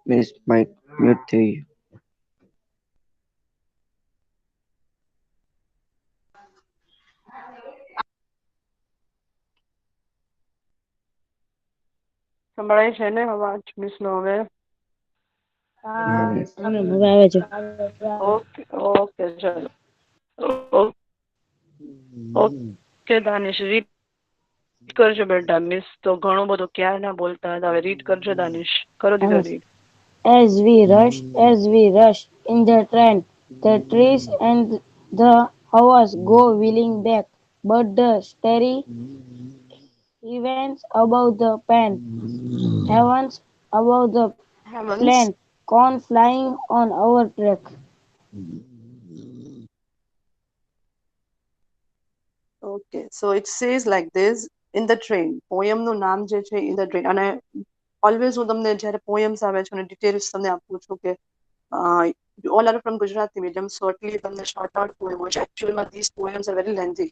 Miss Mike mute થઈ ગયું. સંભળાય છે ને અવાજ મિસ નો હવે? હા મિસ. હવે આવે છે. ઓકે ઓકે ચલો. ઓકે દાનિશ રીડ કરજો બેટા. મિસ તો ઘણું બધું ક્યાં ના બોલતા હતા. હવે રીડ કરજો દાનિશ. કરો દીકરા read. As we rush in the train, the trees and the hours go wheeling back, but the starry heavens above the heavens above the Heavens. plain, corn flying on our track. Okay, so it says like this in the train. Poem નું નામ જે છે in the train. અને always હું તમને જ્યારે poems આવે છે અને ડિટેલ્સ તમને આપું છું કે all are from Gujarati medium, so એટલી તમને શોર્ટ આઉટ પોયમ હોય છે. એકચ્યુઅલમાં this poems are very lengthy.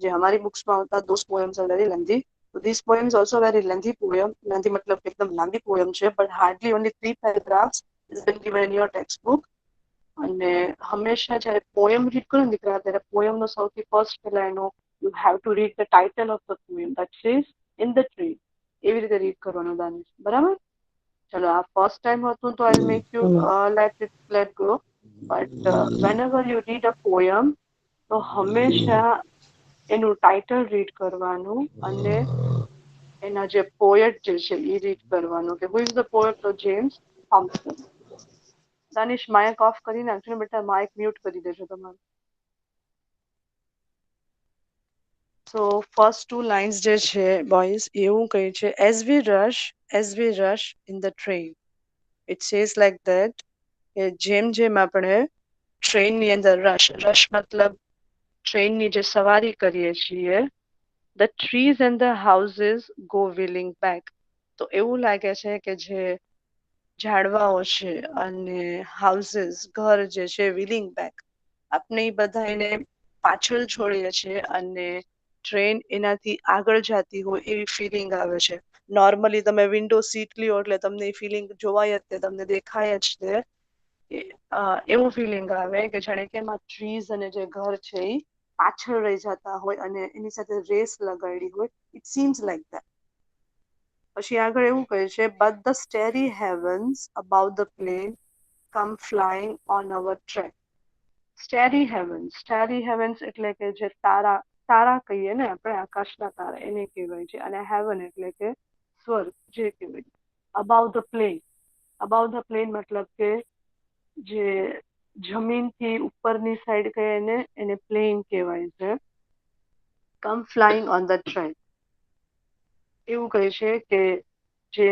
જે હમારી બુક્સમાં આવતા those poems are very lengthy. So this poem is also very lengthy poem. Lengthy मतलब કે એકદમ લાંબી poem છે, but hardly only 3 paragraphs is been given in your textbook. અને હંમેશા જ્યારે પોયમ રીડ કરો ને દીકરા ત્યારે પોયમનો સૌથી ફર્સ્ટ પહેલા એનો you have to read the title of the poem that is in the tree. એવી રીતે રીડ કરવાનું દાનિશ, બરાબર? ચલો આ ફર્સ્ટ ટાઈમ હતું તો I make you let go, but when ever you read a poem તો હંમેશા એનું ટાઇટલ રીડ કરવાનું અને એના જે પોએટ જે છે એ રીડ કરવાનું કે હુ ઇઝ ધ પોએટ, તો James Thomson. Danish mic off કરી નાખજો ને બેટા, માઇક મ્યુટ કરી દેજો તમારું. સો ફર્સ્ટ ટુ લાઇન્સ જે છે બોયઝ એવું કહે છે as V rush in the train. It says like that કે જેમ જેમ આપણે ટ્રેનની અંદર રશ મતલબ ટ્રેનની જે સવારી કરીએ છીએ, the trees and the houses go willing back. તો એવું લાગે છે કે જે ઝાડવાઓ છે અને હાઉસીસ ઘર જે છે વિલિંગ બેક, આપણે એ બધા એને પાછળ છોડીએ છીએ અને ટ્રેન એનાથી આગળ જતી હોય એવી ફિલિંગ આવે છે. નોર્મલી તમે વિન્ડો સીટ લ્યો એટલે તમને એ ફિલિંગ જોવાય જ તે, તમને દેખાય જ તે. એવું ફિલિંગ આવે કે જાણે કે એમાં ટ્રીઝ અને જે ઘર છે એ પાછળ રહી જતા હોય અને એની સાથે રેસ લગાડી હોય. It seems like that. પછી આગળ એવું કહે છે but the starry heavens about the plain come flying on our track. Starry heavens એટલે કે જે તારા તારા કહીએ ને આપણે, આકાશના તારા એને કહેવાય છે. અને હેવન એટલે કે સ્વર્ગ જે કહેવાય. About the plane, about the plane મતલબ કે જે જમીનથી ઉપરની સાઈડ કહીએ એને પ્લેન કહેવાય છે. કમ ફ્લાઇંગ ઓન ધ ટ્રેન. એવું કહે છે કે જે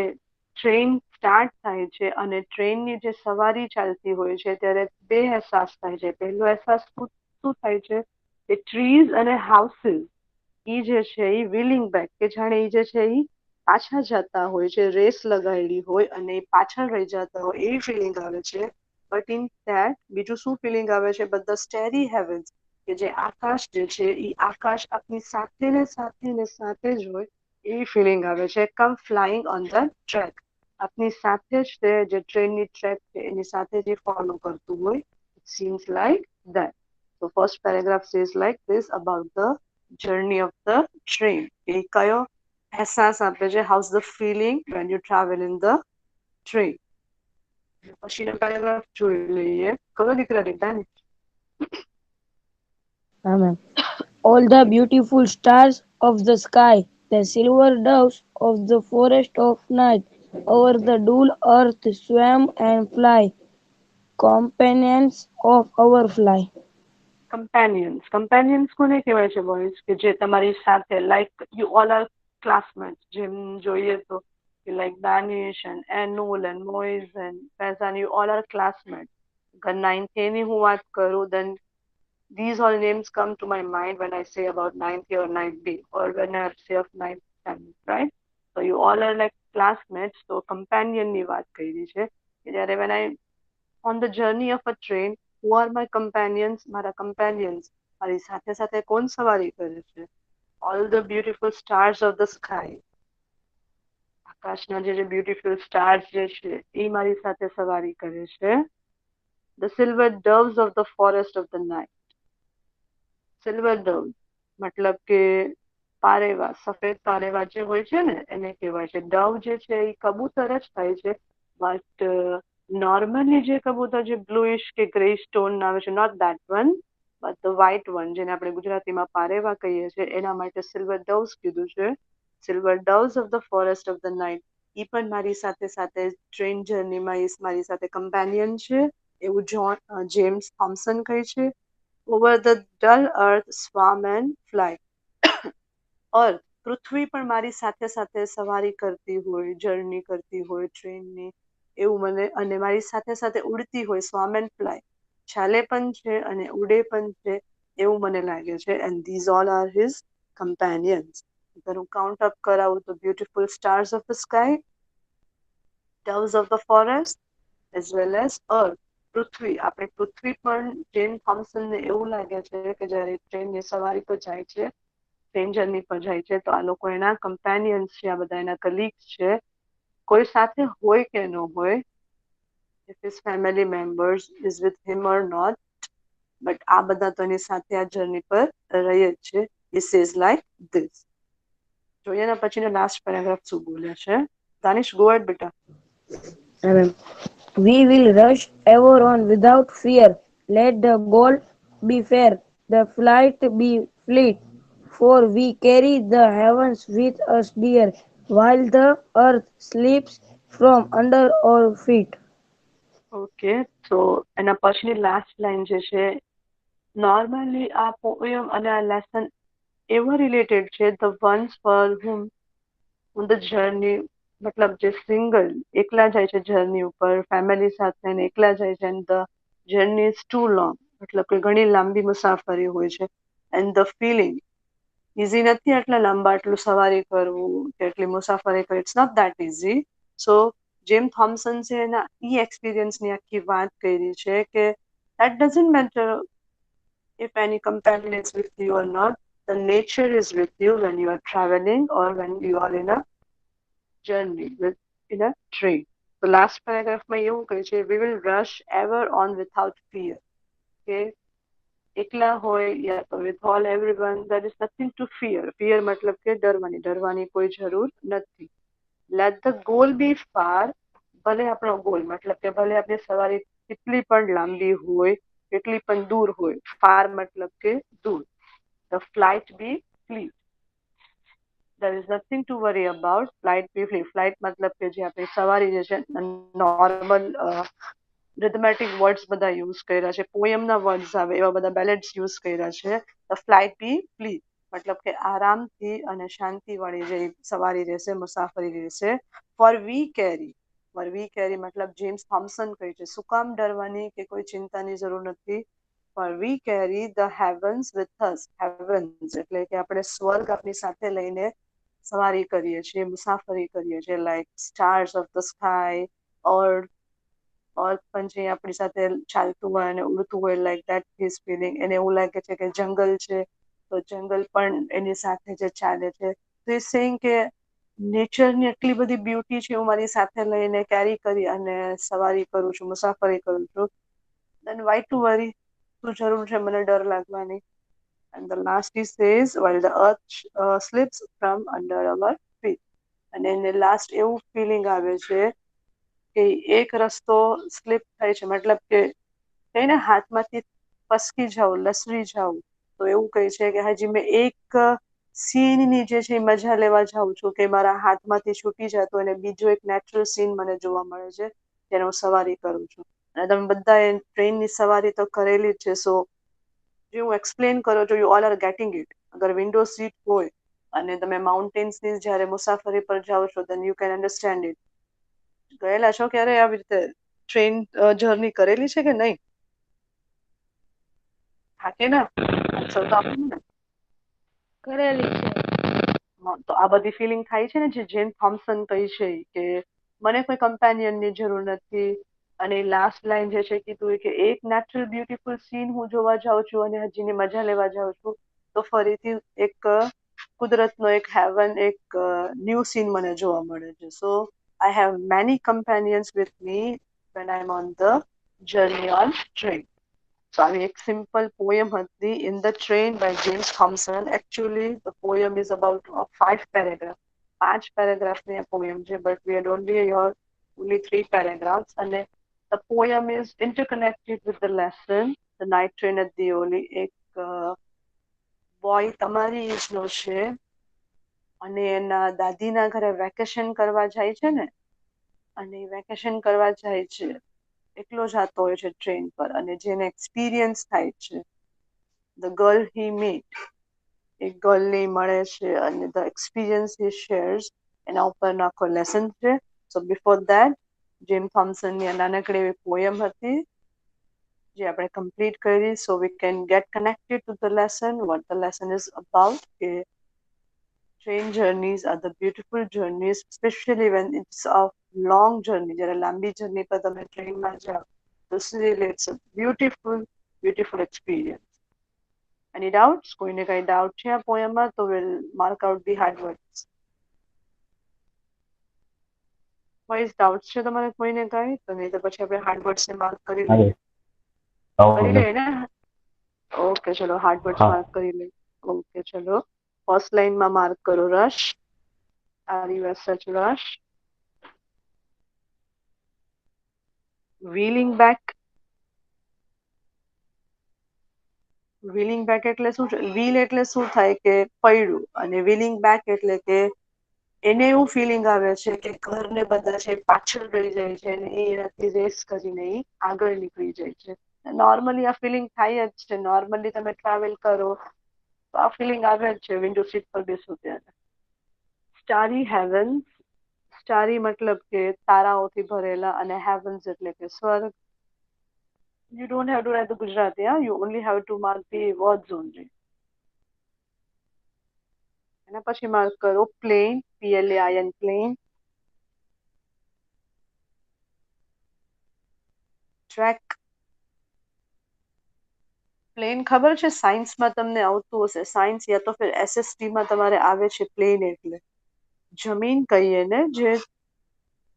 ટ્રેન સ્ટાર્ટ થાય છે અને ટ્રેનની જે સવારી ચાલતી હોય છે ત્યારે બે અહેસાસ થાય છે. પહેલો અહેસાસ શું થાય છે કે ટ્રીઝ અને હાઉસીસ એ જે છે એ વિલિંગ બેક, કે જાણે એ જે છે એ પાછા જતા હોય છે, રેસ લગાડી હોય અને પાછળ રહી જતા હોય એવી ફિલિંગ આવે છે. બટ ઇન ધેટ બીજું શું ફિલિંગ આવે છે, બધા સ્ટેરી હેવન્સ કે જે આકાશ જે છે એ આકાશ આપની સાથે ને સાથે ને સાથે જ હોય એવી ફિલિંગ આવે છે. કમ ફ્લાઇંગ ઓન ધ ટ્રેક, આપની સાથે જ તે જે ટ્રેનની ટ્રેક છે એની સાથે જે ફોલો કરતું હોય. It seems like that. So first paragraph says like this about the journey of the train. એ કયો અહેસાસ આપે છે, how's the feeling when you travel in the train. પછીનો પેરેગ્રાફ જોઈ લઈએ. કરો દીકરા રીટા ને. Amen. All the beautiful stars of the sky, the silver doves of the forest of night, over the dull earth swam and fly, companions of our fly. કમ્પેનિયન્સ કોને કહેવાય છે boys? કે જે તમારી સાથે like you all are classmate. જેમ જોઈએ તો like Danish and Anul and Moiz and Faizan, you all are classmate. અગર 9th ની હું વાત કરું then these all names come to my mind when I say about 9th or 9th B or when I say of 9th standard, right? So you all are like classmates. So companion ની વાત કરી છે કે જ્યારે when I on the journey of a train, who are my companions? મારા companions મારી સાથે સાથે કોણ સવારી કરે છે? All the beautiful stars of the sky. આકાશના જે બ્યુટીફુલ સ્ટાર્સ જે છે એ મારી સાથે સવારી કરે છે. The silver doves of the forest of the night. Silver dove મતલબ કે પારેવા, સફેદ પારેવા જે હોય છે ને એને કહેવાય છે. ડવ જે છે એ કબૂતર જ થાય છે, બટ નોર્મલી જે કબૂતર જે બ્લુઇશ કે ગ્રે સ્ટોન આવે છે, not that one but the white one, જેને આપણે ગુજરાતીમાં પારેવા કહીએ છીએ, એના માટે સિલ્વર ડવ્સ કીધું છે. Silver doves of the forest of the night. એ પણ મારી સાથે સાથે ટ્રેન જર્નીમાં એ મારી સાથે કમ્પેનિયન છે, એવું જેમ્સ થોમ્સન કહે છે. Over the dull earth swarm and fly. Earth પૃથ્વી પણ મારી સાથે સાથે સવારી કરતી હોય, જર્ની કરતી હોય ટ્રેનની, એવું મને, અને મારી સાથે સાથે ઉડતી હોય, સ્વામ એન્ડ ફ્લાય, ચાલે પણ છે અને ઉડે પણ છે એવું મને લાગે છે. And these all are his companions. અગર હું કાઉન્ટ અપ કરાવું તો beautiful stars of the sky, doves of the forest, as well as earth, પૃથ્વી. આપણે પૃથ્વી પણ જેમ થોમ્સનને એવું લાગે છે કે જ્યારે ટ્રેનની સવારી પર જાય છે, ટ્રેન જર્ની પર જાય છે, તો આ લોકો એના કમ્પેનિયન્સ છે, આ બધા એના કલીગ્સ છે. કોઈ સાથે હોય કે ન હોય, if his family members is with him or not, but આ બધા તો એની સાથે આ જર્ની પર રહી જ છે. He says like this. જોઈએ ને પછીનો લાસ્ટ પેરેગ્રાફ શું બોલે છે. દાનિશ, ગો એહેડ બેટા. We will rush ever on without fear. Let the goal be fair, the flight be fleet, for we carry the heavens with us dear, while the earth slips from under our feet. Okay, તો એના પછીની last line જે છે, normally આ poem અને આ lesson એવા related છે, the ones for whom the journey, મતલબ જે સિંગલ એકલા જાય છે જર્ની ઉપર, ફેમિલી સાથે ને એકલા જાય છે, and the journey is too long, મતલબ કે ઘણી લાંબી મુસાફરી હોય છે. એન્ડ ધ ફિલિંગ ઇઝી નથી આટલા લાંબા આટલું સવારી કરવું કે એટલી મુસાફરી કરવી, ઇટ્સ નોટ દેટ ઇઝી. સો જેમ થોમ્સન છે એના ઈ એક્સપિરિયન્સની આખી વાત કરી છે કે that doesn't matter if any companion is with you or not. The nature is with you when you are traveling or when you are in a journey in a train. So last paragraphમાં એવું કહે છે, we will rush ever on without fear. કે એકલા હોય યા તો with all everyone, there is nothing to fear. Fear મતલબ કે ડરવાની કોઈ જરૂર નથી. Let the goal be far. ભલે આપણો ગોલ, મતલબ કે ભલે આપણી સવારી કેટલી પણ લાંબી હોય, કેટલી પણ દૂર હોય, ફાર મતલબ કે દૂર. The flight be fleet. There is nothing to worry about. Flight be fleet. Flight મતલબ કે જે આપણી સવારી જે છે, નોર્મલ rhythmatic વર્ડ્સ બધા યુઝ કર્યા છે, પોયમના વર્ડ્સ આવે એવા બધા બેલેટ્સ યુઝ કર્યા છે. The flight be fleet મતલબ કે આરામથી અને શાંતિવાળી જે સવારી રહેશે, મુસાફરી રહેશે. For we carry મતલબ જેમ્સ થોમ્સન કહે છે, શું કામ ડરવાની કે કોઈ ચિંતાની જરૂર નથી. For we carry the heavens with us. Heavens એટલે કે આપણે સ્વર્ગ આપણી સાથે લઈને સવારી કરીએ છીએ, મુસાફરી કરીએ છીએ, like stars of the sky, earth પણ જે આપણી સાથે ચાલતું હોય અને ઉડતું હોય, લાઈક દેટ હિઝ ફિલિંગ. એને એવું લાગે છે કે જંગલ છે તો જંગલ પણ એની સાથે જે ચાલે છે. તો એ સેઇંગ કે નેચરની એટલી બધી બ્યુટી છે, હું મારી સાથે લઈને કેરી કરી અને સવારી કરું છું, મુસાફરી કરું છું. દેન વાય ટુ વરી, શું જરૂર છે મને ડર લાગવાની. And the last he says, while the earth slips from under our feet. અને એને લાસ્ટ એવું ફિલિંગ આવે છે કે એક રસ્તો સ્લીપ થાય છે, મતલબ કે એને હાથમાંથી પસકી જાઉં, લસરી જાઉં, તો એવું કહે છે કે હજી મેં એક સીનની જે છે મજા લેવા જાઉં છું કે મારા હાથમાંથી છૂટી જતો અને બીજો એક નેચરલ સીન મને જોવા મળે છે, જેને હું સવારી કરું છું. અને તમે બધાએ ટ્રેનની સવારી તો કરેલી જ છે, સો જે હું એક્સપ્લેન કરું છું, you all are getting it. અગર વિન્ડો સીટ હોય અને તમે માઉન્ટેન્સની જ્યારે મુસાફરી પર જાઓ છો, then you can understand it. ગયેલા છો ક્યારે આવી રીતે ટ્રેન જર્ની કરેલી છે કે નહીં? હા કે ના? આન્સર તો આપો ને. કરેલી છે. તો આ બધી ફિલિંગ થાય છે ને, જે જેન થોમ્સન કહી છે કે મને કોઈ કમ્પેનિયનની જરૂર નથી. અને લાસ્ટ લાઈન જે છે કીધું કે એક નેચરલ બ્યુટીફુલ સીન હું જોવા જાઉં છું અને હજીને મજા લેવા જાઉં છું, તો ફરીથી એક કુદરતનો એક હેવન, એક ન્યૂ સીન મને જોવા મળે છે. સો I have many companions with me when I'm on the journey on train. So આવી એક સિમ્પલ પોયમ હતી In the Train by James Thompson. Actually the poem is about 5 paragraphs. 5 paragraphs ની આ poem છે, but we had only 3 paragraphs. અને the poem is interconnected with the lesson The Night Train at Deoli. એક boy તમારી એજનો છે અને એના દાદીના ઘરે વેકેશન કરવા જાય છે ને, અને વેકેશન કરવા જાય છે એકલો જતો હોય છે ટ્રેન પર, અને જેને એક્સપિરિયન્સ થાય છે ધ ગર્લ હી મીટ, એક ગર્લને મળે છે અને ધ એક્સપિરિયન્સ હી શેર્સ, એના ઉપર આખો લેસન છે. સો બિફોર દેટ જેમ થોમ્સનની નાનકડી એવી પોયમ હતી જે આપણે કમ્પ્લીટ કરી. So we can get connected to the lesson, what the lesson is about. કે train journeys are the beautiful journeys, especially when it's a long journey. જ્યારે લાંબી જર્ની પર તમે ટ્રેનમાં જાઓ તો it's a beautiful experience. Any doubts? કોઈને કઈ ડાઉટ છે આ પોયમમાં? તો we'll mark out the hard words. Boys, doubts છે તમારે કોઈને કઈ? તો નહીં તો પછી આપણે hard words ને માર્ક કરી લઈએ. કરી લઈએ ને? ઓકે, ચલો hard words માર્ક કરી લઈએ. ઓકે, ચલો ફર્સ્ટ લાઈનમાં માર્ક કરો rush. Are you as such rush? Wheeling back. Wheeling back એટલે શું છે? Wheel એટલે શું થાય કે પૈડું, અને wheeling back એટલે કે એને એવું ફિલિંગ આવે છે કે ઘરને બધા છે પાછળ રહી જાય છે અને એ એનાથી રેસ કરીને એ આગળ નીકળી જાય છે. નોર્મલી આ ફિલિંગ થાય જ છે. નોર્મલી તમે ટ્રાવેલ કરો તો આ ફિલિંગ આવે જ છે વિન્ડો સીટ પર બેસો ત્યારે. સ્ટારી હેવન્સ. સ્ટારી મતલબ કે તારાઓથી ભરેલા, અને હેવન્સ એટલે કે સ્વર્ગ. You don't have to write the Gujarati, yeah? You only have to mark the words only. એના પછી માર્ક કરો plane, PLAIN, plane. Track. Plane ખબર છે સાયન્સમાં તમને આવતું હશે, સાયન્સ યા તો ફિર SST માં તમારે આવે છે પ્લેન એટલે જમીન કહીએ ને, જે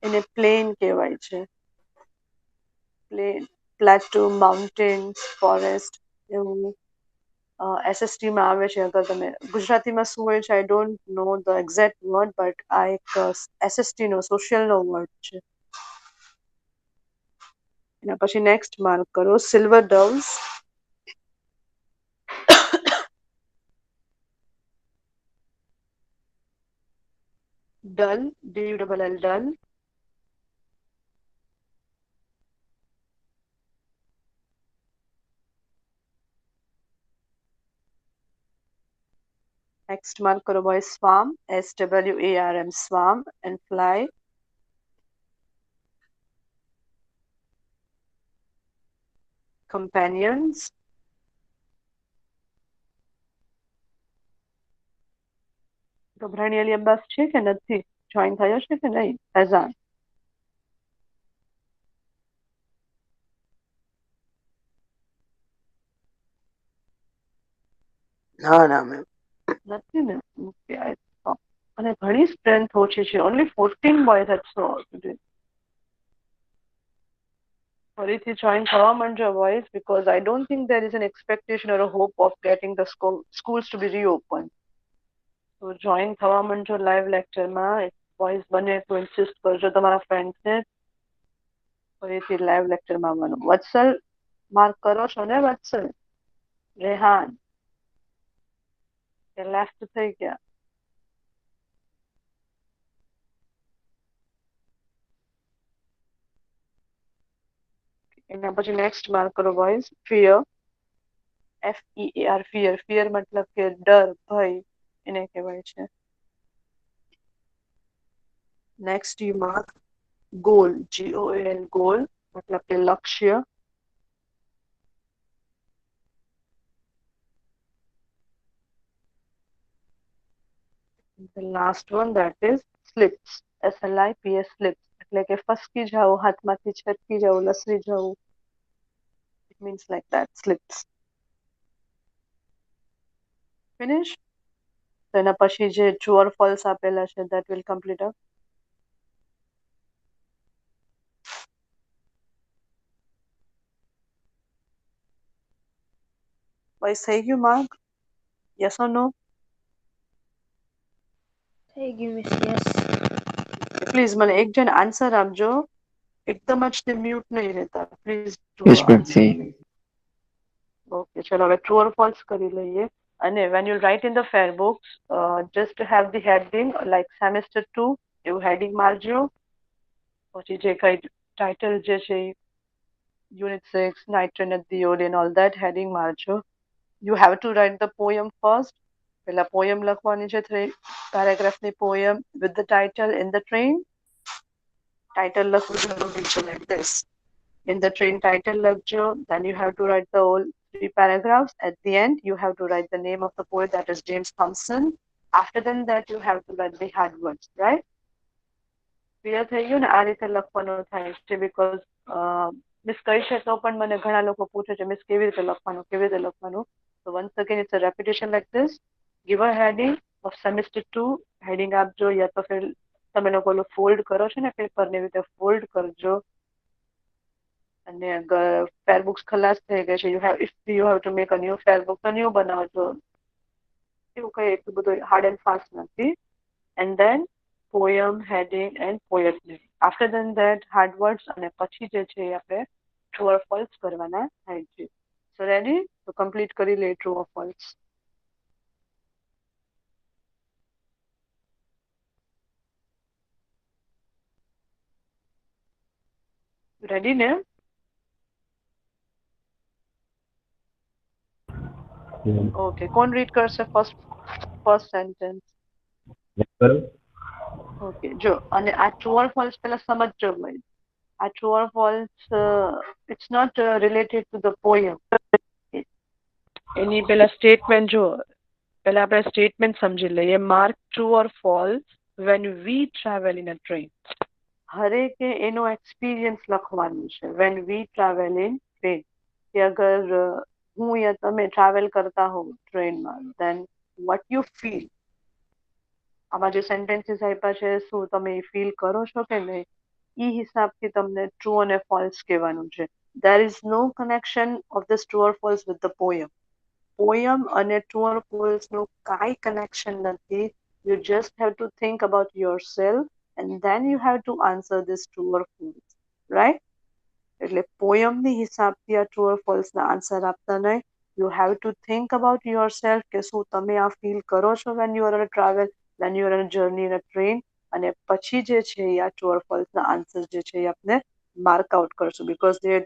એને પ્લેન કહેવાય છે. પ્લેન, પ્લેટુ, માઉન્ટેન્સ, ફોરેસ્ટ એવું SST માં આવે છે. અગર તમે ગુજરાતીમાં શું હોય છે I don't know the exact word, but આ એક SST નો સોશિયલનો વર્ડ છે. એના પછી નેક્સ્ટ માર્ક કરો silver doves. Dull, DULL, dull. Next mark karo boys swarm, SWARM, swarm, and fly. Companions. ગભરાણી અલી અબ્બાસ છે કે નથી? જોઈન થયો છે કે નહીં? ફૈઝાન. ના મેમ. નથી ને? ઓકે, અને ઘણી સ્ટ્રેન્થ ઓછી છે. Only 14 boys had so today. ફરીથી જોઈન થવા માંડજો boys, because I don't think there is an expectation or a hope of getting the schools to be reopened. તો જોઈન થવા માંડજો લાઈવ લેક્ચરમાં. બોયઝ બને તો ઇન્સિસ્ટ કરજો તમારા ફ્રેન્ડ્સને ફરીથી લાઈવ લેક્ચરમાં આવવાનું. વત્સલ માર્ક કરો છો ને? વત્સલ, રેહાન કે લેફ્ટ થઈ ગયા? એના પછી નેક્સ્ટ માર્ક કરો boys fear, FEAR, fear. Fear મતલબ કે ડર, ભય એને કહેવાય છે. Next you mark goal, GOAL, goal મતલબ કે લક્ષ્ય. The last one that is slips, SLIPS, slips એટલે કે ફસકી જાવ, હાથમાંથી છટકી જાવ, લસરી જાવ. It means like that, slips. Finish? તો એના પછી જે ટ્રુ ઓર ફોલ્સ આપેલા છે that will complete up. Boys, થઈ ગયું માર્ક? Yes or no? થઈ ગયું મિસ. યસ. પ્લીઝ મને એક જણ આન્સર આપજો, એકદમ જ તે મ્યુટ નહીં રહેતા please. Yes, ma'am. Say. Okay, ચલો હવે ટ્રુ ઓર ફોલ્સ કરી લઈએ. અને when you write in the fair books, just have the heading like semester 2 એવું હેડિંગ મારજો. પછી જે કઈ ટાઇટલ જે છે unit 6 nitrogen at the and all that heading મારજો. You have to write the poem first. પેલા પોયમ લખવાની છે, 3 paragraph ની poem with the title in the train. Title લખવું જરૂરી છે like this. In the train title લખજો. Then you have to write the whole 3 paragraphs. At the end, you have to write the name of the poet, that is James Thompson. After that, you have to write the hard words, right? Clear થઈ ગયું ને? આ રીતે લખવાનું થાય છે. Because miss કહી છે તો પણ મને ઘણા લોકો પૂછે છે મિસ કેવી રીતે લખવાનું, કેવી રીતે લખવાનું. So once again, it's a repetition like this. Give a heading of semester 2. heading આપજો, યા તો ફિર તમે લોકો ફોલ્ડ કરો છો ને પેપર ને, એવી રીતે ફોલ્ડ કરજો. અને અગર ફેર બુક્સ ખલાસ થઈ ગઈ છે, you have to make a new fair book, તો ન્યુ બનાવજો. એવું કઈ એટલું બધું હાર્ડ એન્ડ ફાસ્ટ નથી. And then poem, heading and poet name. After that hard words અને પછી જે છે એ આપણે true or false કરવાના થાય છે. So ready? તો complete કરી લે true or false. Ready ને? ઓકે, કોણ રીડ કરશે ફર્સ્ટ સેન્ટેન્સ? ઓકે, જો અને આ ટ્રુ ઓર ફોલ્સ પહેલા સમજજો ભાઈ. આ true or false it's not related to the poem. એની પહેલા સ્ટેટમેન્ટ જો, પહેલા આપણે સ્ટેટમેન્ટ સમજી લઈએ. Mark true or false when we travel in a train. હરેકે એનો એક્સપિરિયન્સ લખવાનું છે. When we travel in train, કે અગર હું યા તમે ટ્રાવેલ કરતા હોવ ટ્રેનમાં, દેન વોટ યુ ફીલ. આમાં જે સેન્ટેન્સીસ આપ્યા છે, શું તમે ફીલ કરો છો કે નહીં, એ હિસાબથી તમને ટ્રુ અને ફોલ્સ કહેવાનું છે. there is no connection of this true or false with the poem. Poem અને ટ્રુ ઓર ફોલ્સ નું કાંઈ કનેક્શન નથી. you just have to think about yourself and then you have to answer this true or false, right? એટલે પોયમની હિસાબથી આ true or false ના answer આપતા નહીં. you have to think about yourself કે શું તમે આ ફીલ કરો છો when you are on a travel, when you are on a journey in a train. અને પછી જે છે આ ટ્રુ ઓર ફોલ્સ ના આન્સર જે છે એ આપણે માર્ક આઉટ કરશું. because they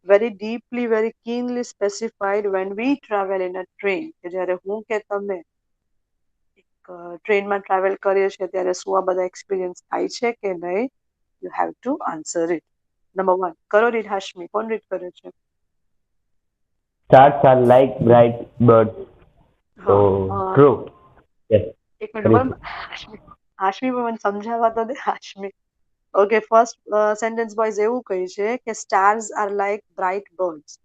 very deeply, very keenly specified when we travel in a train. કે જ્યારે હું કે તમે ટ્રેનમાં ટ્રાવેલ કરીએ છીએ ત્યારે શું આ બધા એક્સપિરિયન્સ થાય છે કે નહીં. you have to answer it. Number 1 કરો રીડ. હાશમી, કોણ રીડ કરે છે? Stars are like bright birds. So true. Yes. એક મિનિટ હાશમી મને સમજાવવા તો દે. Hashmi, okay, first sentence boys એવું કહે છે કે stars are like bright birds.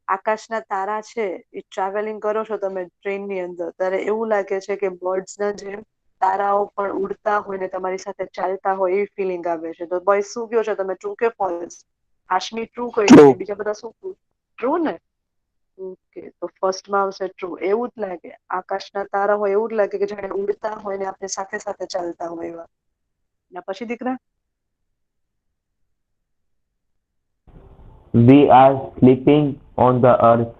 આકાશના તારા છે એ ટ્રાવેલિંગ કરો છો તમે ટ્રેનની અંદર, ત્યારે એવું લાગે છે કે બર્ડ્સના જેમ તારાઓ પણ ઉડતા હોય ને તમારી સાથે ચાલતા હોય એવી ફિલિંગ આવે છે. તો બોયઝ શું કહો છો તમે, ટ્રુ કે ફોલ્સ? હાશમી ટ્રુ કહી છે, બીજા બધા શું કહ્યું? ટ્રુ ને? ઓકે, તો ફર્સ્ટમાં આવશે ટ્રુ. એવું જ લાગે, આકાશના તારા હોય એવું જ લાગે કે જાણે ઉડતા હોય ને આપણે સાથે સાથે ચાલતા હોય એવા. ને પછી દીકરા? We are sleeping on the earth.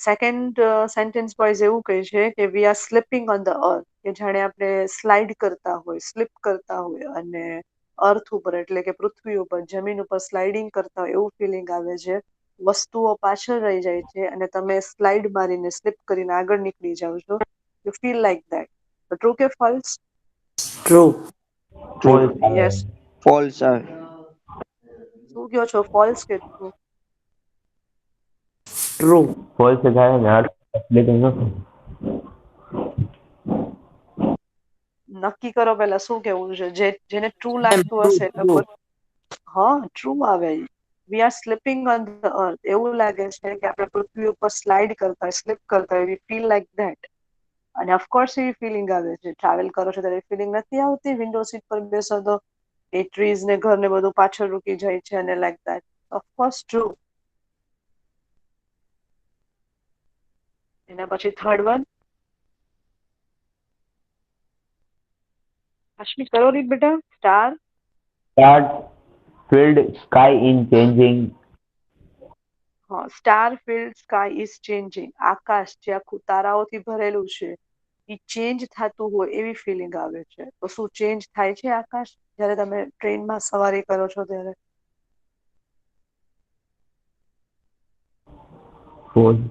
Second sentence boys એવું કહે છે કે we are sleeping on the earth, કે જાણે આપણે સ્લાઇડ કરતા હોય, સ્લીપ કરતા હોય અને અર્થ ઉપર એટલે કે પૃથ્વી ઉપર, જમીન ઉપર સ્લાઇડિંગ કરતા હોય એવું ફિલિંગ આવે છે. વસ્તુઓ પાછળ રહી જાય છે અને તમે સ્લાઇડ મારીને સ્લીપ કરીને આગળ નીકળી જાઓ છો. You feel like that. True કે false? True. False. Yes. False. શું કહો છો, ફોલ્સ કે ટ્રુ? ટ્રુ. False થાય ને earth sleeping નથી. નક્કી કરો પહેલા શું કેવું છે. જેને ટ્રુ લાગતું હશે એટલે હા ટ્રુ આવે. We are sleeping on the earth એવું લાગે છે કે આપણે પૃથ્વી ઉપર સ્લાઇડ કરતા હોય, સ્લીપ કરતા હોય. વી ફીલ લાઈક ધેટ. અને ઓફકોર્સ એવી ફિલિંગ આવે છે. ટ્રાવેલ કરો છો ત્યારે ફિલિંગ નથી આવતી વિન્ડો સીટ પર બેસો તો એ ટ્રીઝ ને ઘર ને બધું પાછળ રૂકી જાય છે અને લાઈક દેટ. Of course true. એના પછી થર્ડ વન. અશ્મિત કરો રીત બેટા. Star. Stars filled sky in changing. Star filled sky is changing. આકાશ જે આખું તારાઓથી ભરેલું છે એ ચેન્જ થતું હોય એવી ફિલિંગ આવે છે. તો શું ચેન્જ થાય છે આકાશ જ્યારે તમે ટ્રેનમાં સવારી કરો છો ત્યારે? False.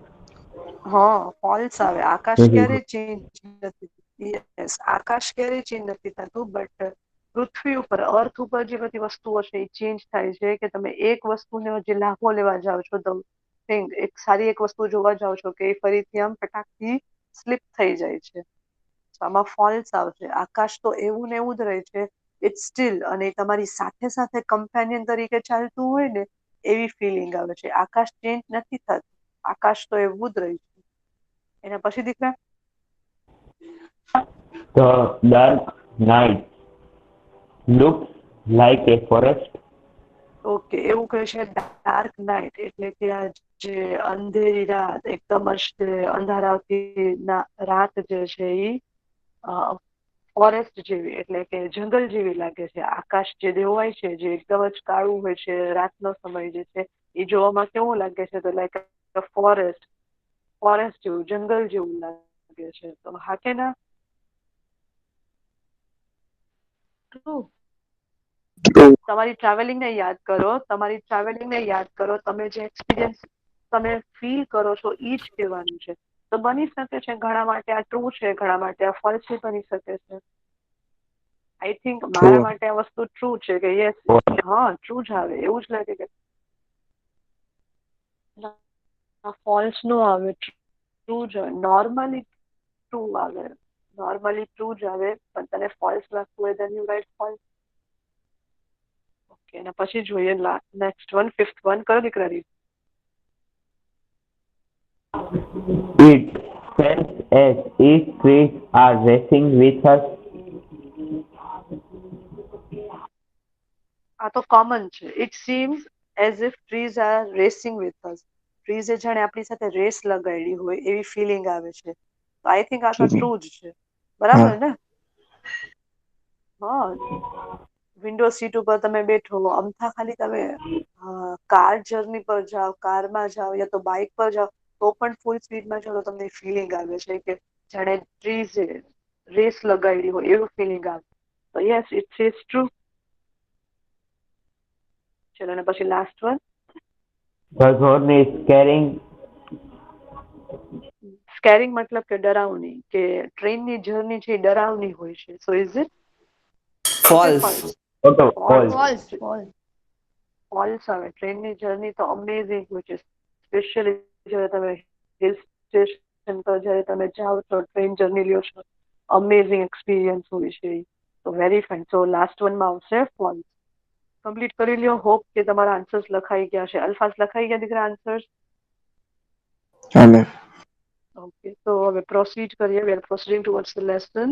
ફોલ્સ આવે. આકાશ ક્યારે ચેન્જ નથી. યસ, આકાશ ક્યારે ચેન્જ નથી થતું, બટ પૃથ્વી ઉપર અર્થ ઉપર જે બધી વસ્તુઓ છે એ ચેન્જ થાય છે કે તમે એક વસ્તુને જે લાભો લેવા જાઓ છો તો એક સારી એક વસ્તુ જોવા જાઓ છો કે એ ફરીથી આમ ફટાકથી સ્લીપ થઈ જાય છે. આમાં ફોલ્સ આવશે. આકાશ તો એવું ને એવું જ રહે છે. It's still. અને તમારી સાથે સાથે કમ્પેનિયન તરીકે ચાલતું હોય ને એવી ફિલિંગ આવે છે. આકાશ ચેન્જ નથી થતું. આકાશ તો એવું જ રહે છે. એના પછી દીકરા. The dark night looks like a forest. Okay, એવું કહે છે ડાર્ક નાઇટ એટલે કે આ જે અંધેરી રાત, એકદમ જ અંધારાથી રાત જે છે એ ફોરેસ્ટ જેવી એટલે કે જંગલ જેવી લાગે છે. આકાશ જે દેવાય છે જે એકદમ જ કાળું હોય છે રાતનો સમય જે છે એ જોવામાં કેવું લાગે છે તો લાઈક ફોરેસ્ટ જેવું, જંગલ જેવું લાગે છે. તો હા કે ના? તમારી ટ્રાવેલિંગ ને યાદ કરો. તમે જે એક્સપિરિયન્સ તમે ફીલ કરો છો એ જ કહેવાનું છે. તો બની શકે છે ઘણા માટે આ ટ્રુ છે, ઘણા માટે આ ફોલ્સ બની શકે છે. આઈ થિંક મારા True. માટે આ વસ્તુ ટ્રુ છે કે યસ, ટ્રુ જ આવે. એવું જ લાગે કે ફોલ્સ નો આવે, ટ્રુ જ આવે. નોર્મલી ટ્રુ આવે. પણ તને ફોલ્સ લાગતું હોય then you write false. Okay, એના પછી જોઈએ નેક્સ્ટ વન, ફિફ્થ વન. કરો દીકરા રીત. It seems as if trees are racing with us. આ તો કોમન છે. It seems as if trees are racing with us. ટ્રીઝે જાણે આપણી સાથે રેસ લગાડી હોય એવી ફિલિંગ આવે છે. તો આઈ થિંક આ તો ટ્રુ જ છે. બરાબર ને? વિન્ડો સીટ ઉપર તમે બેઠો અમથા ખાલી તમે કાર જર્ની પર જાઓ, કારમાં જાઓ યા તો બાઇક પર જાઓ તો પણ ફૂલ સ્પીડમાં જાઓ તો તમને ફિલિંગ આવે છે કે જાણે ટ્રીઝે રેસ લગાડી હોય એવું ફિલિંગ આવે. તો યસ, ઇટ્સ ઇઝ ટ્રુ. ચલો અને પછી last one. The zone is carrying. સ્કેરિંગ મતલબ કે ડરાવની, કે ટ્રેનની જર્ની છે એ ડરાવની હોય છે. સો ઇઝ ઇટ ટ્રુ કે ફોલ્સ? False. ફોલ્સ આવે. ટ્રેનની જર્ની તો અમેઝિંગ હોય છે. સ્પેશિયલી જ્યારે તમે હિલ સ્ટેશન પર જ્યારે તમે જાઓ છો, ટ્રેન જર્ની લ્યો છો, અમેઝિંગ એક્સપિરિયન્સ હોય છે. તો વેરી ફાઇન. સો લાસ્ટ વનમાં આવશે ફોલ્સ. કમ્પ્લીટ કરી લ્યો. હોપ કે તમારા આન્સર્સ લખાઈ ગયા છે. અલ્ફાસ લખાઈ ગયા દીકરા આન્સર્સ? Hello. ઓકે, તો હવે પ્રોસીડ કરીએ. We are proceeding towards the lesson.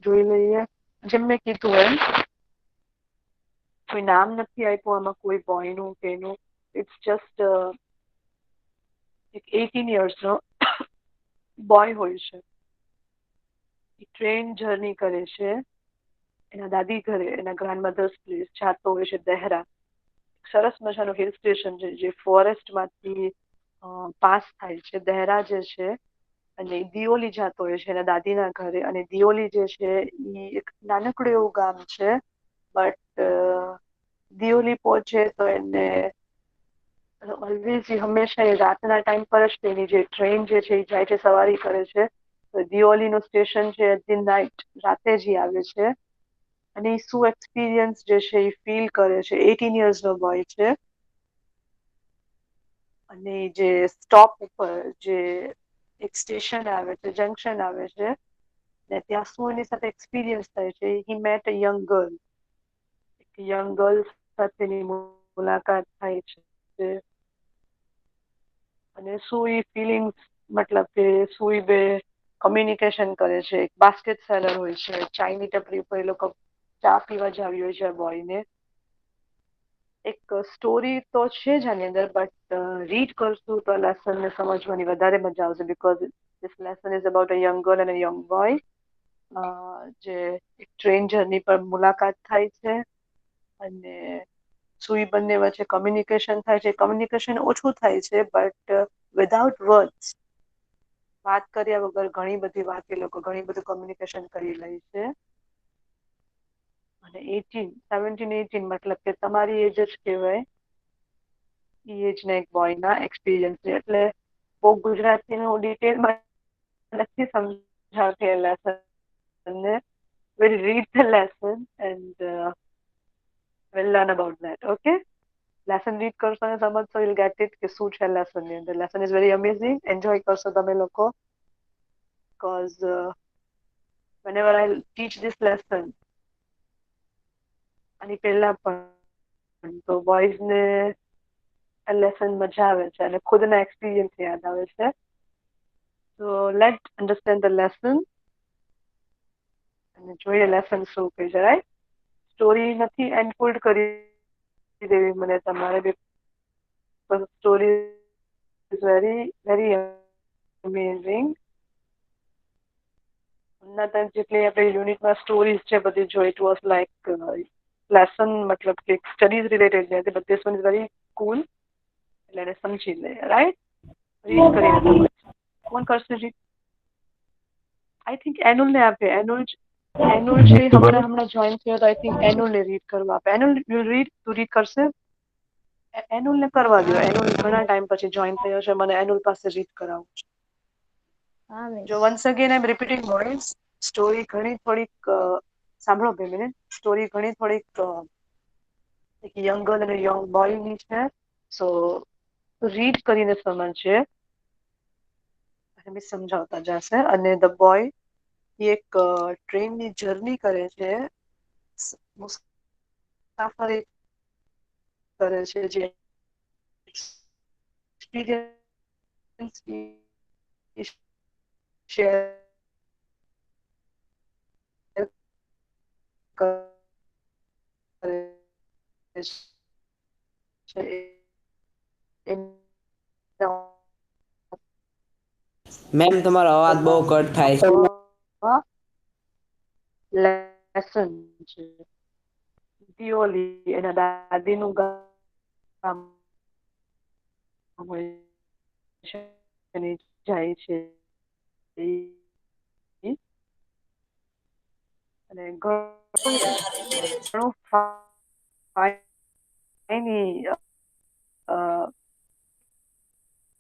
જોઈ લઈએ. જેમ મેં કીધું એમ કોઈ નામ નથી આપ્યું આમાં કોઈ બોયનું કે એનું. ઇટ્સ જસ્ટ એક 18 યર્સનો બોય હોય છે. ટ્રેન જર્ની કરે છે એના દાદી ઘરે, એના ગ્રાન્ડમધર્સ પ્લેસ જાતો હોય છે દહેરા. સરસ મજાનું હિલ સ્ટેશન છે જે ફોરેસ્ટમાંથી પાસ થાય છે. દહેરા જે છે અને દિયોલી જાતો હોય છે એના દાદીના ઘરે. અને દિયોલી જે છે એ એક નાનકડું એવું ગામ છે. બટ દિયોલી પહોંચે તો એને ઓલવેઝ હંમેશા એ રાતના ટાઈમ પર જ તેની જે ટ્રેન જે છે એ જાય છે, સવારી કરે છે. તો દિયોલીનું સ્ટેશન છે ધી નાઇટ, રાતે જ આવે છે. અને એ શું એક્સપિરિયન્સ જે છે એ ફીલ કરે છે. 18 યર્સનો બોય છે. અને જે સ્ટોપ ઉપર જે એક સ્ટેશન આવે છે, જંકશન આવે છે, ને ત્યાં શું એની સાથે એક્સપિરિયન્સ થાય છે. હી મેટ અ યંગ ગર્લ. યંગ ગર્લ સાથેની મુલાકાત થાય છે અને શું એ ફિલિંગ્સ મતલબ કે સુઈબે કમ્યુનિકેશન કરે છે, એક બાસ્કેટ સેલર હોય છે, ચાયની ટપરી ઉપર એ લોકો ચા પીવા જ આવી હોય છે બોયને. એક સ્ટોરી તો છે જ આની અંદર, બટ રીડ કરશું તો લેસનને સમજવાની વધારે મજા આવશે, because this lesson is about a young girl and a young boy, જે એક ટ્રેન જર્ની પર મુલાકાત થાય છે અને સુઈ બંને વચ્ચે કમ્યુનિકેશન થાય છે. કમ્યુનિકેશન ઓછું થાય છે, બટ વિધાઉટ વર્ડ્સ, વાત કર્યા વગર ઘણી બધી વાત એ લોકો ઘણી બધું કમ્યુનિકેશન કરી લે છે. અને 17-18 મતલબ કે તમારી એજ જ કહેવાય, એ એજના એક બોયના એક્સપિરિયન્સ છે. એટલે બહુ ગુજરાતીનું ડિટેલમાં નથી સમજાવતી એ લેસનને. We'll read the lesson and we'll learn about that. Okay? Lesson read કરશો અને સમજશો, you'll get it કે શું છે લેસનની અંદર. Lesson is very amazing. Enjoy કરશો તમે લોકો. Because whenever I teach this lesson, આની પહેલા પણ તો બોયઝને આ લેસન મજા આવે છે અને ખુદના એક્સપિરિયન્સ યાદ આવે છે. So let's understand the lesson અને જોઈએ લેસન શું કહે છે. રાઈટ, સ્ટોરી નથી એનકોડ કરી દેવી મને તમારે, because story is very very amazing. ના ટાઈમ જેટલી આપણે યુનિટમાં સ્ટોરીઝ છે બધી જોઈ, ઇટ વોઝ લાઈક લેસન, મતલબ કે સ્ટડીઝ રિલેટેડ છે, but this one is very cool. એટલે એને સમજી લે. રાઈટ, રીડ કરીને સમજ. કોણ કરશે રીડ? આઈ થિંક એનુલને આપે. એનુલ છે હમણાં જોઈન થયો, તો આઈ થિંક એનુલને રીડ કરવા આપે. એનુલ યુ રીડ, તું રીડ કરશે? એનુલને કરવા દો. એનુલ ઘણા ટાઈમ પછી જોઈન થયો છે, મને એનુલ પાસે રીડ કરાવવું છે. હા મિસ. જો once again I am repeating boys, story ઘણી થોડીક સાંભળો 2 મિનિટ. સ્ટોરી ઘણી થોડીક એક યંગ ગર્લ અને યંગ બોયની છે. સો રીડ કરીને સમજશે અને બી સમજાવતા જશે. અને ધ બોય એક ટ્રેનની જર્ની કરે છે, મુસાફરી કરે છે, જે એક્સપિરિયન્સ શેર કરે છે. મેમ તમારો અવાજ બહુ કટ થાય છે. લેસન છે. દિયોલી એના દાદીનું ગામ હોય છે અને જાય છે અને ઘણું ફાઈન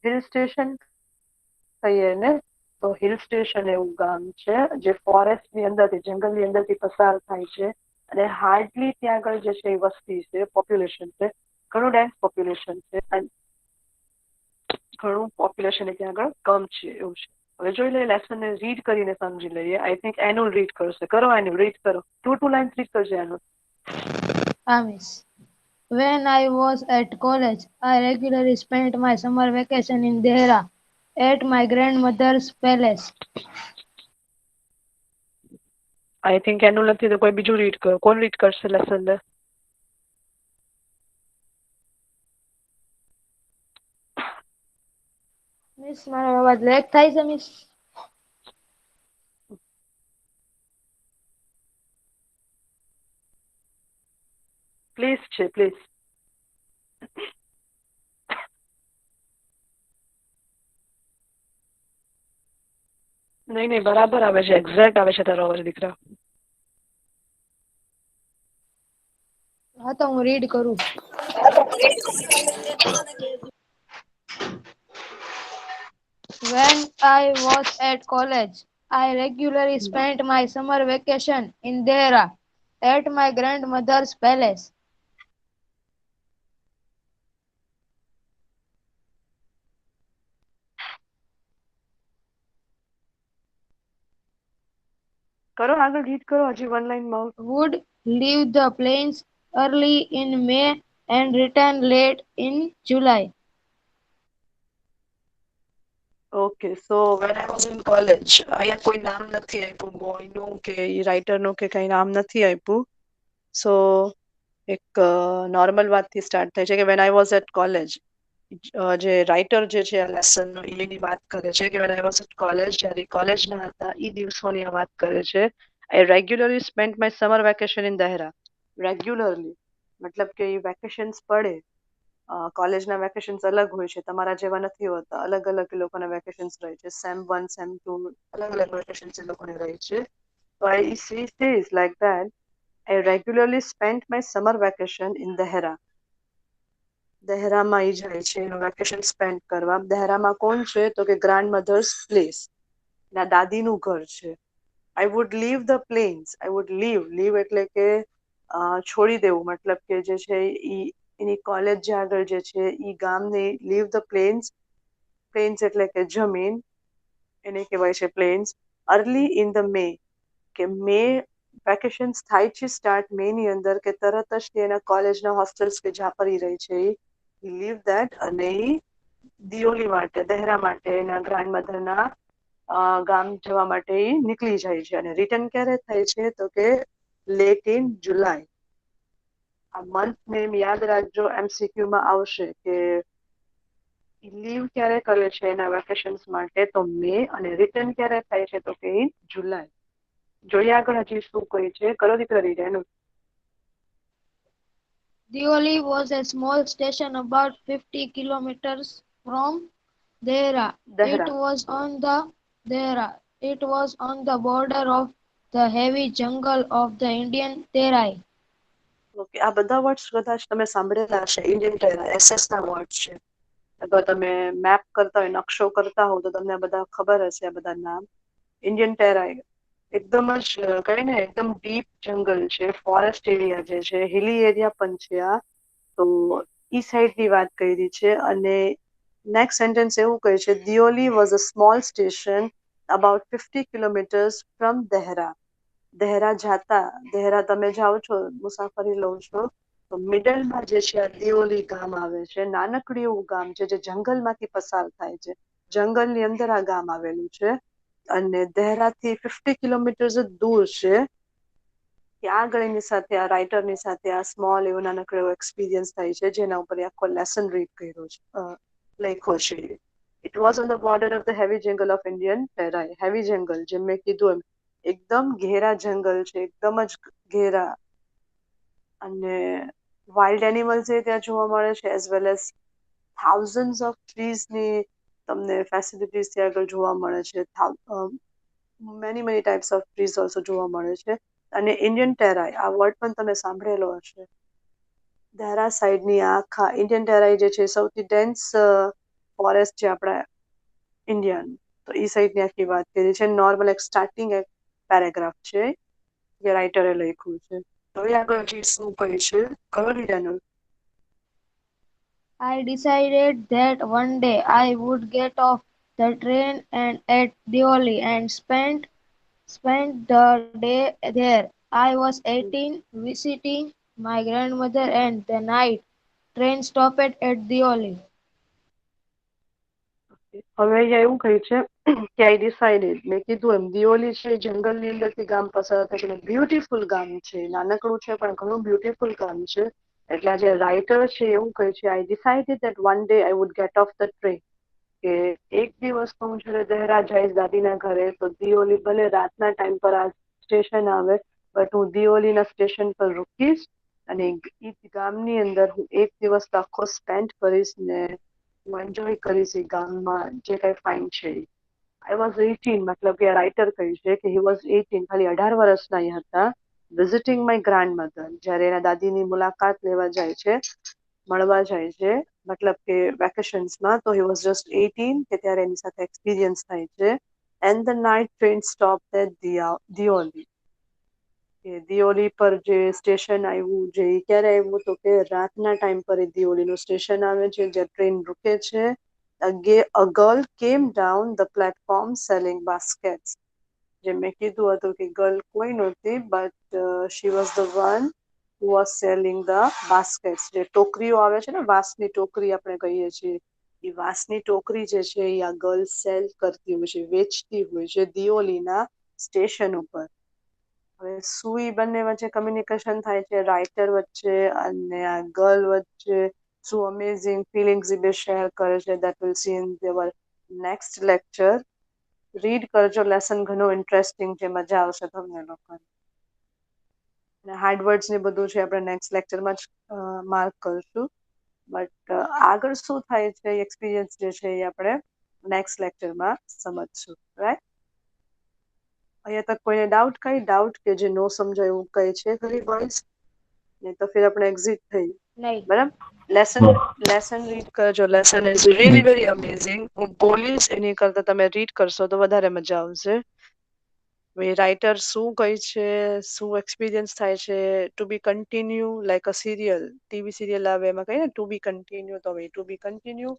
હિલ સ્ટેશન કહીએ ને, તો હિલ સ્ટેશન એવું ગામ છે જે ફોરેસ્ટની અંદરથી, જંગલની અંદરથી પસાર થાય છે. અને હાર્ડલી ત્યાં આગળ જે છે એ વસ્તી છે, પોપ્યુલેશન છે, ઘણું ડેન્સ પોપ્યુલેશન છે, અને ઘણું પોપ્યુલેશન ત્યાં આગળ કમ છે એવું છે. હવે જોઈ લઈએ, લેસનને રીડ કરીને સમજી લઈએ. આઈ થિંક એનુલ રીડ કરશે. કરો એનુલ, રીડ કરો. 2 લાઇન્સ રીડ કરજો એનુલ. હા miss. When I was at college, I regularly spent my summer vacation in Dehra at my grandmother's palace. I think Anul નથી તો કોઈ બીજું રીડ કરો. કોણ રીડ કરશે લેસનને? મિસ મારો અવાજ લેક થાય છે મિસ? પ્લીઝ છે, પ્લીઝ. નહીં, બરાબર આવે છે, એક્ઝેક્ટ આવે છે તારો અવાજ દીકરા. હા તો હું રીડ કરું. When I was at college, I regularly spent my summer vacation in Dehra at my grandmother's palace. કરો આગળ, રીડ કરો. હજી 1 લાઇનમાં Would leave the plains early in May and return late in July. Okay so when I was in college અહીંયા કોઈ નામ નથી આપ્યું બોયનું કે રાઇટરનું કે કંઈ નામ નથી આપ્યું સો એક નોર્મલ વાતથી સ્ટાર્ટ થાય છે કે when I was at college જે રાઇટર જે છે આ લેસનનો એની વાત કરે છે કે when I was at college જ્યારે કોલેજના હતા એ દિવસોની આ વાત કરે છે I regularly spend my summer vacation in Dehra regularly મતલબ કે એ વેકેશન્સ પડે કોલેજના વેકેશન્સ અલગ હોય છે તમારા જેવા નથી હોતા અલગ અલગ એ લોકોના વેકેશન્સ રહે છે સેમ 1 સેમ 2 અલગ અલગ વેકેશન્સ એ લોકોને રહે છે તો I says like that I regularly spent my summer vacation in Dehra. દહેરામાં ઈ જાય છે એનું વેકેશન સ્પેન્ડ કરવા દહેરામાં કોણ છે તો કે ગ્રાન્ડ મધર્સ પ્લેસ ના દાદીનું ઘર છે I would leave the plains I would leave એટલે કે છોડી દેવું મતલબ કે જે છે ઈ એની કોલેજ જે આગળ જે છે ઈ ગામને લીવ ધ પ્લેન્સ એટલે કે જમીન એને કહેવાય છે પ્લેન્સ અર્લી ઇન ધ મે કે મે વેકેશન્સ થાય છે સ્ટાર્ટ મે ની અંદર કે તરત જ તે એના કોલેજના હોસ્ટેલ્સ કે જ્યાં પર ઈ રહે છે ઈ લીવ ધેટ અને ઈ દિયોલી માટે દહેરા માટે એના ગ્રાન્ડ મધરના ગામ જવા માટે ઈ નીકળી જાય છે અને રિટર્ન ક્યારે થાય છે તો કે લેટ ઇન જુલાઈ આ મંથ નેમ યાદ રાખજો એમસીક્યુમાં આવશે કે લીવ ક્યારે કરે છે એના વેકેશન્સ માટે તો મે અને રિટર્ન ક્યારે થાય છે તો કે ઇન જુલાઈ જોઈએ આગળ હજી શું કહે છે કરો દીકરા રીડ એનું Dioli was a small station about 50 kilometers from Dehra. દહેરા It was on the border of the heavy jungle of the Indian Terai. Okay આ બધા વર્ડ્સ કદાચ તમે સાંભળેલા હશે ઇન્ડિયન ટેરા એસએસ ના વર્ડ છે અથવા તમે મેપ કરતા હોય નકશો કરતા હો તો તમને આ બધા ખબર હશે આ બધા નામ ઇન્ડિયન ટેરા એકદમ જ કહે ને એકદમ ડીપ જંગલ છે ફોરેસ્ટ એરિયા જે છે હિલી એરિયા પણ છે આ તો ઈ સાઈડની વાત કરી છે અને નેક્સ્ટ સેન્ટેન્સ એવું કહે છે Deoli was a small station about 50 kilometers from Dehra Dehra જાતા દહેરા તમે જાઓ છો મુસાફરી લો છો તો મિડલમાં જે છે આ દિયોલી ગામ આવે છે નાનકડું એવું ગામ છે જે જંગલમાંથી પસાર થાય છે જંગલની અંદર આ ગામ આવેલું છે અને દહેરાથી 50 કિલોમીટર જ દૂર છે ત્યાં આગળ એની સાથે આ રાઇટરની સાથે આ સ્મોલ એવો નાનકડો એવો એક્સપિરિયન્સ થાય છે જેના ઉપર આખો લેસન રીડ કર્યો છે લખ્યો છે it was on the border of the heavy જંગલ ઓફ ઇન્ડિયન ટેરાઈ હેવી જંગલ જેમ મેં કીધું એમ એકદમ ઘેરા જંગલ છે એકદમ જ ઘેરા અને વાઇલ્ડ એનિમલ્સ એ ત્યાં જોવા મળે છે as well as thousands of ટ્રીઝની તમને ફેસિલિટીઝ ત્યાં આગળ જોવા મળે છે many types of trees also જોવા મળે છે અને ઇન્ડિયન ટેરાઈ આ વર્ડ પણ તમે સાંભળેલો હશે દહેરા સાઈડની આખા ઇન્ડિયન ટેરાઈ જે છે સૌથી ડેન્સ ફોરેસ્ટ છે આપણા ઇન્ડિયાનું તો એ સાઈડની આખી વાત કરી છે નોર્મલ એક સ્ટાર્ટિંગ એક પેરેગ્રાફ છે જે રાઇટરે લખ્યું છે તો એ આગળ હજી શું કહે છે ખબર લીધાનું I decided that one day I would get off the train and at Dioli and spend the day there. I was 18, visiting my grandmother, and the night train stopped at Dioli. હવે અહીંયા એવું કહે છે કે આઈ decided મેં કીધું એમ દિયોલી છે જંગલની અંદરથી ગામ પસાર થાય છે બ્યુટીફુલ ગામ છે નાનકડું છે પણ ઘણું બ્યુટીફુલ ગામ છે એટલે આ જે રાઇટર છે એવું કહે છે I decided that one day I would get off the train કે એક દિવસ તો હું જ્યારે દહેરા જઈશ દાદીના ઘરે તો દિયોલી ભલે રાતના ટાઈમ પર આ સ્ટેશન આવે બટ હું દિયોલીના સ્ટેશન પર રૂકીશ અને એ ગામની અંદર હું એક દિવસ તો આખો સ્પેન્ડ કરીશ ને હું એન્જોય કરીશ એ ગામમાં જે કંઈ ફાઇન છે આઈ વોઝ 18 મતલબ કે રાઇટર કહ્યું છે કે હી વોઝ 18 ખાલી 18 વર્ષના એ હતા વિઝિટિંગ માય ગ્રાન્ડ મધર જ્યારે એના દાદીની મુલાકાત લેવા જાય છે મળવા જાય છે મતલબ કે વેકેશન્સમાં તો હી વોઝ જસ્ટ 18 કે ત્યારે એની સાથે એક્સપિરિયન્સ થાય છે and the night train stop at Deoli કે દિયોલી પર જે સ્ટેશન આવ્યું જે ક્યારે આવ્યું તો કે રાતના ટાઈમ પર એ દિયોલીનું સ્ટેશન આવે છે જ્યાં ટ્રેન રૂકે છે a girl came down the platform selling baskets જે મેં કીધું હતું કે ગર્લ કોઈ નહોતી but she was the one who was selling the baskets જે ટોકરીઓ આવે છે ને વાંસની ટોકરી આપણે કહીએ છીએ એ વાંસની ટોકરી જે છે એ આ ગર્લ સેલ કરતી હોય છે, વેચતી હોય છે દિયોલીના સ્ટેશન ઉપર. હવે શું ઈ બંને વચ્ચે કમ્યુનિકેશન થાય છે રાઇટર વચ્ચે અને આ ગર્લ વચ્ચે, શું અમેઝિંગ ફિલિંગ્સ એ બે શેર કરે છે, that will see in their next lecture. Read કરજો, લેસન ઘણું ઇન્ટરેસ્ટિંગ છે, મજા આવશે તમને લોકોને. અને હાર્ડ વર્ડ્સ ને બધું છે આપણે નેક્સ્ટ લેક્ચરમાં જ માર્ક કરશું. બટ આગળ શું થાય છે એક્સપિરિયન્સ જે છે એ આપણે નેક્સ્ટ લેક્ચરમાં સમજશું. રાઈટ? અહીંયા તક કોઈને ડાઉટ કે જે નો સમજાય એવું કઈ છે ખરી બોયઝ? નહીં તો ફિર આપણે એક્ઝિટ થઈ. નહીં. બરાબર? લેસન રીડ કરજો. Lesson is really very amazing. હું બોલીશ એની કરતા તમે રીડ કરશો તો વધારે મજા આવશે. રાઇટર શું કહે છે, શું એક્સપિરિયન્સ થાય છે, to be continue like a serial, TV serial આવે એમાં કહીએ ને ટુ બી કન્ટિન્યુ, તો to be continue.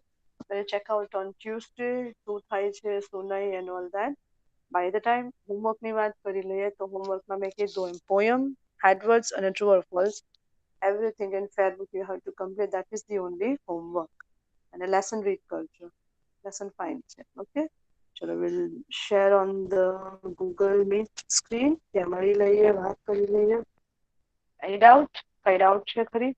Check out on Tuesday, શું થાય છે શું નહીં and all that. By the time હોમવર્કની વાત કરી લઈએ તો હોમવર્કમાં મેં કીધું એમ પોયમ, એડવર્ડ્સ અને true or false, everything in fair book you have to complete. That is the only homework. અને લેસન રીડ કરજો. લેસન ફાઇન છે. ઓકે, ચલો will share on the Google meet screen. ત્યાં મળી લઈએ, વાત કરી લઈએ. કઈ ડાઉટ છે ખરી?